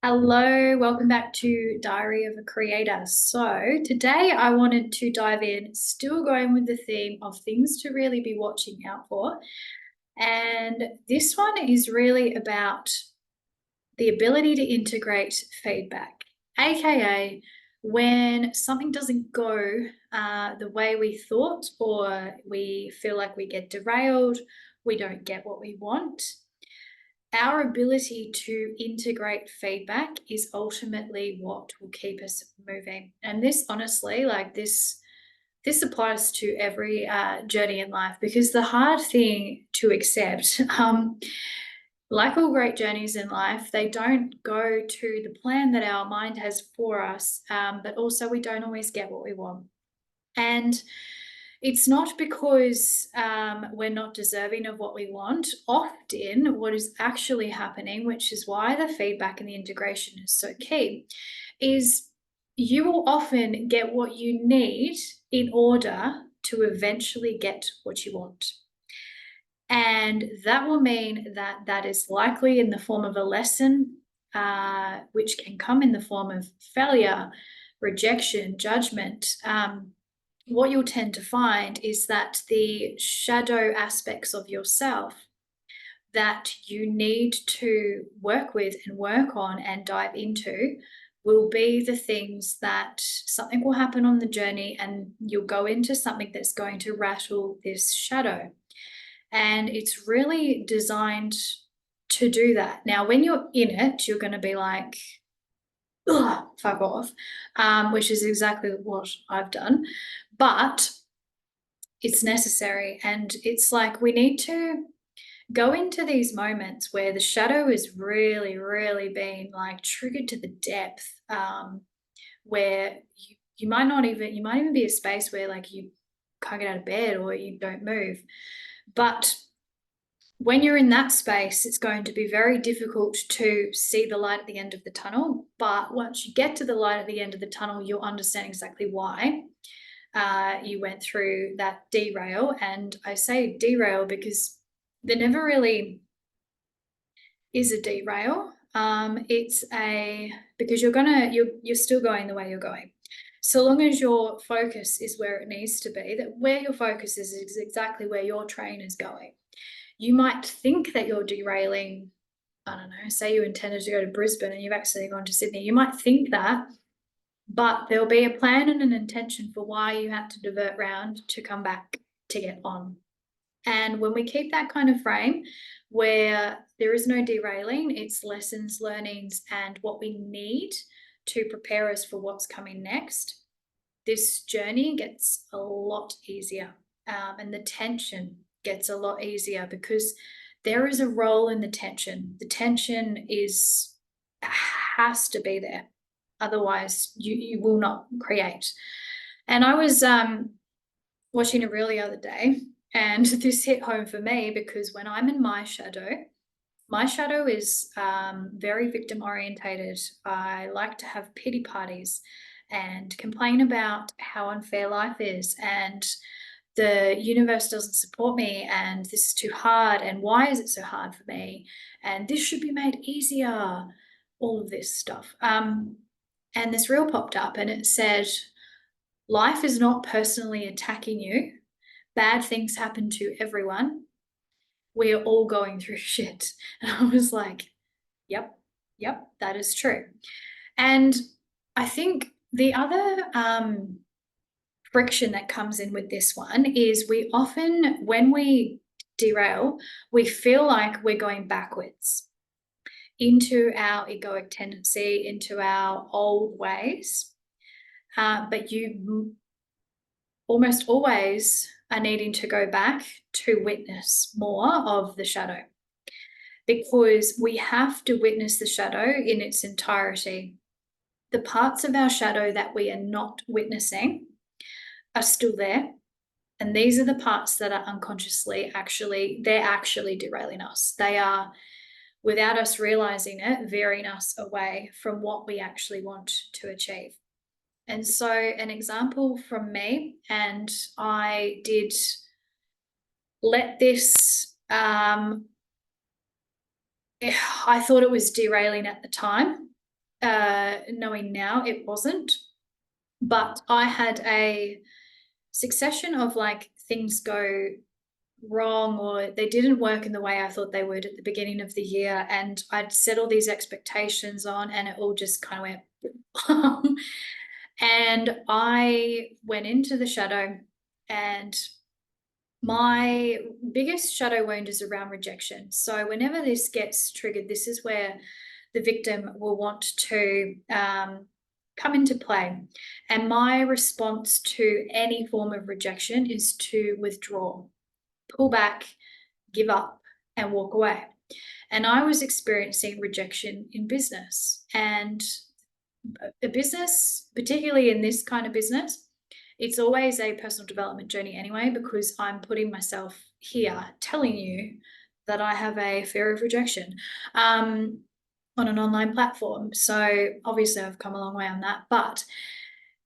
Hello, welcome back to Diary of a Creator. So, today I wanted to dive in, still going with the theme of things to really be watching out for. And this one is really about the ability to integrate feedback, aka when something doesn't go the way we thought, or we feel like we get derailed, we don't get what we want. Our ability to integrate feedback is ultimately what will keep us moving. And this, honestly, this applies to every journey in life, because the hard thing to accept, like all great journeys in life, they don't go to the plan that our mind has for us, but also we don't always get what we want. And it's not because we're not deserving of what we want. Often, what is actually happening, which is why the feedback and the integration is so key, is you will often get what you need in order to eventually get what you want. And that will mean that that is likely in the form of a lesson, which can come in the form of failure, rejection, judgment. What you'll tend to find is that the shadow aspects of yourself that you need to work with and work on and dive into will be the things that something will happen on the journey, and you'll go into something that's going to rattle this shadow. And it's really designed to do that. Now, when you're in it, you're going to be like, ugh, fuck off, which is exactly what I've done. But it's necessary. And it's like we need to go into these moments where the shadow is really, really being like triggered to the depth, where you might not even, you might even be a space where like you can't get out of bed or you don't move. But when you're in that space, it's going to be very difficult to see the light at the end of the tunnel. But once you get to the light at the end of the tunnel, you'll understand exactly why you went through that derail. And I say derail because there never really is a derail. It's a because you're still going the way you're going. So long as your focus is where it needs to be, that where your focus is exactly where your train is going. You might think that you're derailing. I don't know, say you intended to go to Brisbane and you've actually gone to Sydney. You might think that, but there'll be a plan and an intention for why you had to divert round to come back to get on. And when we keep that kind of frame where there is no derailing, it's lessons, learnings, and what we need to prepare us for what's coming next, this journey gets a lot easier. And the tension gets a lot easier because there is a role in the tension. The tension has to be there. Otherwise, you will not create. And I was watching a reel the other day, and this hit home for me because when I'm in my shadow is very victim orientated. I like to have pity parties and complain about how unfair life is, and the universe doesn't support me, and this is too hard, and why is it so hard for me, and this should be made easier, all of this stuff. And this reel popped up and it said, life is not personally attacking you. Bad things happen to everyone. We are all going through shit. And I was like, yep, yep, that is true. And I think the other friction that comes in with this one is we often, when we derail, we feel like we're going backwards into our egoic tendency, into our old ways. But you almost always are needing to go back to witness more of the shadow, because we have to witness the shadow in its entirety. The parts of our shadow that we are not witnessing are still there. And these are the parts that are unconsciously they're actually derailing us. They are, without us realizing it, veering us away from what we actually want to achieve. And so, an example from me, and I did let this, I thought it was derailing at the time. knowing now it wasn't. But I had a succession of like things go wrong or they didn't work in the way I thought they would at the beginning of the year. And I'd set all these expectations on and it all just kind of went. And I went into the shadow, and my biggest shadow wound is around rejection. So whenever this gets triggered, this is where the victim will want to come into play. And my response to any form of rejection is to withdraw, pull back, give up, and walk away. And I was experiencing rejection in business. And a business, particularly in this kind of business, it's always a personal development journey anyway, because I'm putting myself here telling you that I have a fear of rejection on an online platform. So obviously I've come a long way on that, but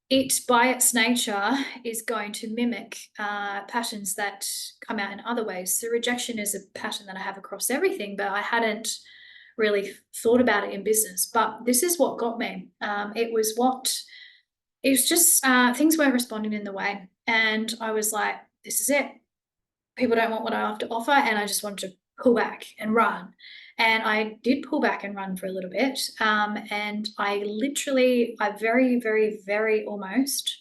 it by its nature is going to mimic patterns that come out in other ways. So rejection is a pattern that I have across everything, but I hadn't really thought about it in business. But this is what got me. It was just things weren't responding in the way. And I was like, this is it. People don't want what I have to offer. And I just wanted to pull back and run. And I did pull back and run for a little bit. And I very, very, very almost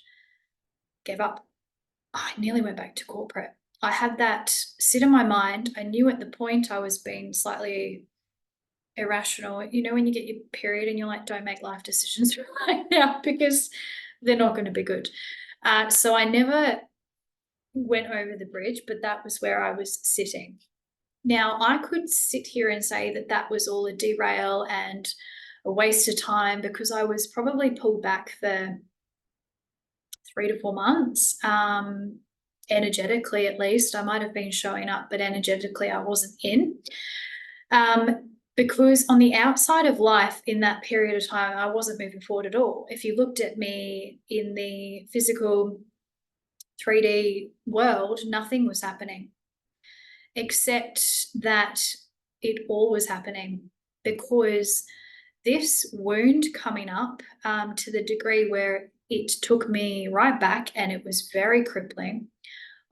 gave up. I nearly went back to corporate. I had that sit in my mind. I knew at the point I was being slightly irrational. You know, when you get your period and you're like, don't make life decisions right now because they're not going to be good. So I never went over the bridge, but that was where I was sitting. Now, I could sit here and say that that was all a derail and a waste of time because I was probably pulled back for 3 to 4 months. Energetically, at least, I might have been showing up, but energetically, I wasn't in. Because on the outside of life in that period of time, I wasn't moving forward at all. If you looked at me in the physical 3D world, nothing was happening, except that it all was happening because this wound coming up to the degree where it took me right back and it was very crippling.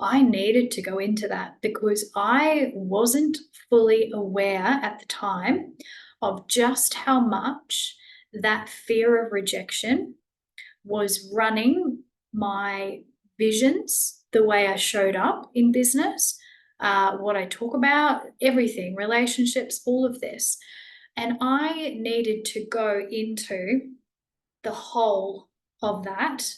I needed to go into that because I wasn't fully aware at the time of just how much that fear of rejection was running my visions, the way I showed up in business, what I talk about, everything, relationships, all of this. And I needed to go into the whole of that.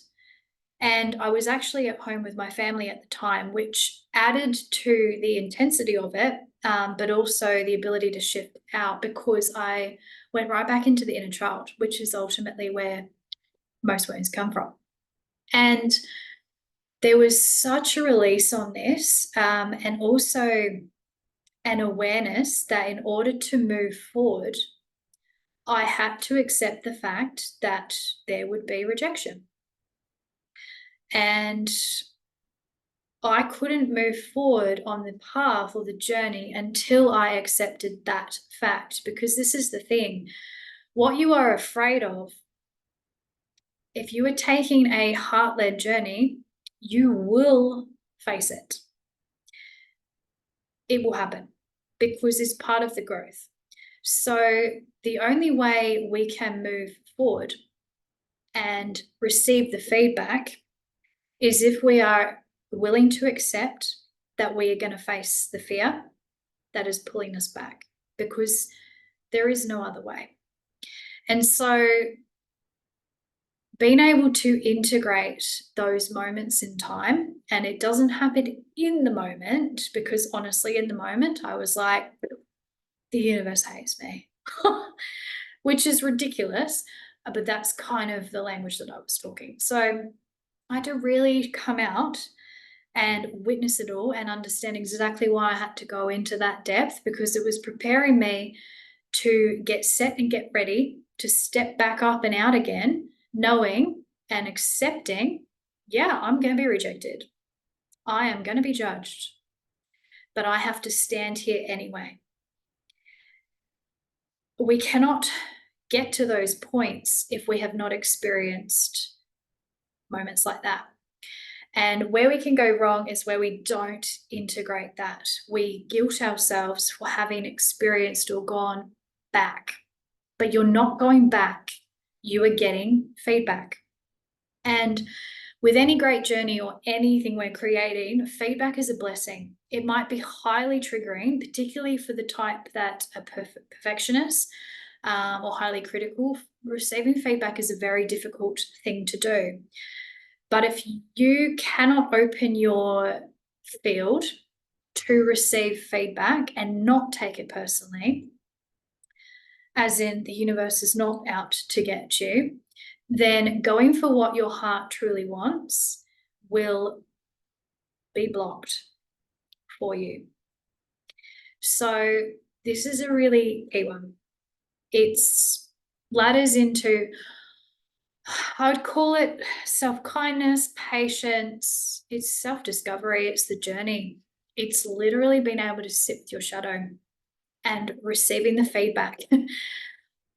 And I was actually at home with my family at the time, which added to the intensity of it, but also the ability to shift out because I went right back into the inner child, which is ultimately where most wounds come from. And there was such a release on this, and also an awareness that in order to move forward, I had to accept the fact that there would be rejection. And I couldn't move forward on the path or the journey until I accepted that fact, because this is the thing. What you are afraid of, if you are taking a heart-led journey, you will face it. It will happen because it's part of the growth. So the only way we can move forward and receive the feedback is if we are willing to accept that we are going to face the fear that is pulling us back, because there is no other way. And so being able to integrate those moments in time, and it doesn't happen in the moment, because honestly, in the moment, I was like, the universe hates me, which is ridiculous, but that's kind of the language that I was talking. So I had to really come out and witness it all and understand exactly why I had to go into that depth, because it was preparing me to get set and get ready to step back up and out again, knowing and accepting, yeah, I'm going to be rejected. I am going to be judged, but I have to stand here anyway. We cannot get to those points if we have not experienced moments like that. And where we can go wrong is where we don't integrate that. We guilt ourselves for having experienced or gone back, but you're not going back. You are getting feedback. And with any great journey or anything we're creating, feedback is a blessing. It might be highly triggering, particularly for the type that are perfectionists or highly critical. Receiving feedback is a very difficult thing to do. But if you cannot open your field to receive feedback and not take it personally, as in the universe is not out to get you, then going for what your heart truly wants will be blocked for you. So this is a really key one. It's ladders into, I would call it self-kindness, patience, it's self-discovery, it's the journey. It's literally being able to sit with your shadow and receiving the feedback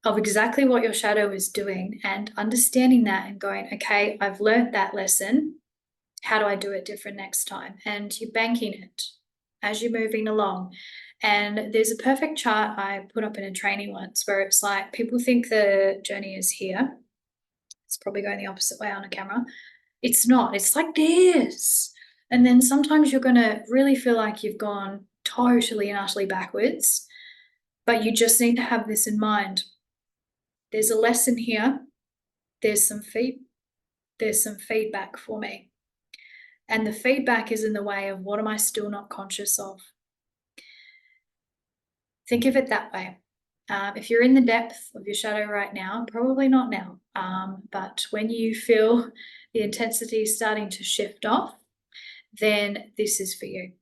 of exactly what your shadow is doing and understanding that and going, okay, I've learned that lesson. How do I do it different next time? And you're banking it as you're moving along. And there's a perfect chart I put up in a training once where it's like people think the journey is here. It's probably going the opposite way on a camera. It's not. It's like this. And then sometimes you're going to really feel like you've gone totally and utterly backwards, but you just need to have this in mind. There's a lesson here. There's some feedback for me. And the feedback is in the way of what am I still not conscious of? Think of it that way. If you're in the depth of your shadow right now, probably not now, but when you feel the intensity starting to shift off, then this is for you.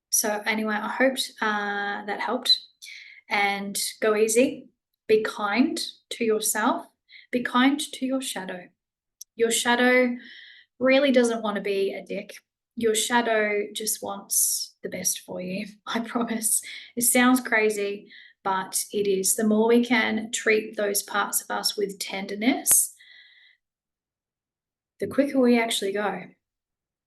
So anyway, I hoped that helped. And go easy. Be kind to yourself. Be kind to your shadow. Your shadow really doesn't want to be a dick. Your shadow just wants the best for you, I promise. It sounds crazy, but it is. The more we can treat those parts of us with tenderness, the quicker we actually go.